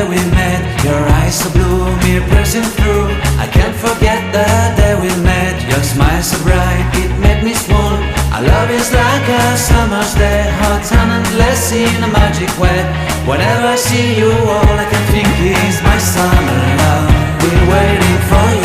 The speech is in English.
day we met. Your eyes so blue, me piercing through. I can't forget the day we met. Your smile so bright, it made me swoon. Our love is like a summer's day, hot and endless in a magic way. Whenever I see you, all I can think is my summer love. We're waiting for you.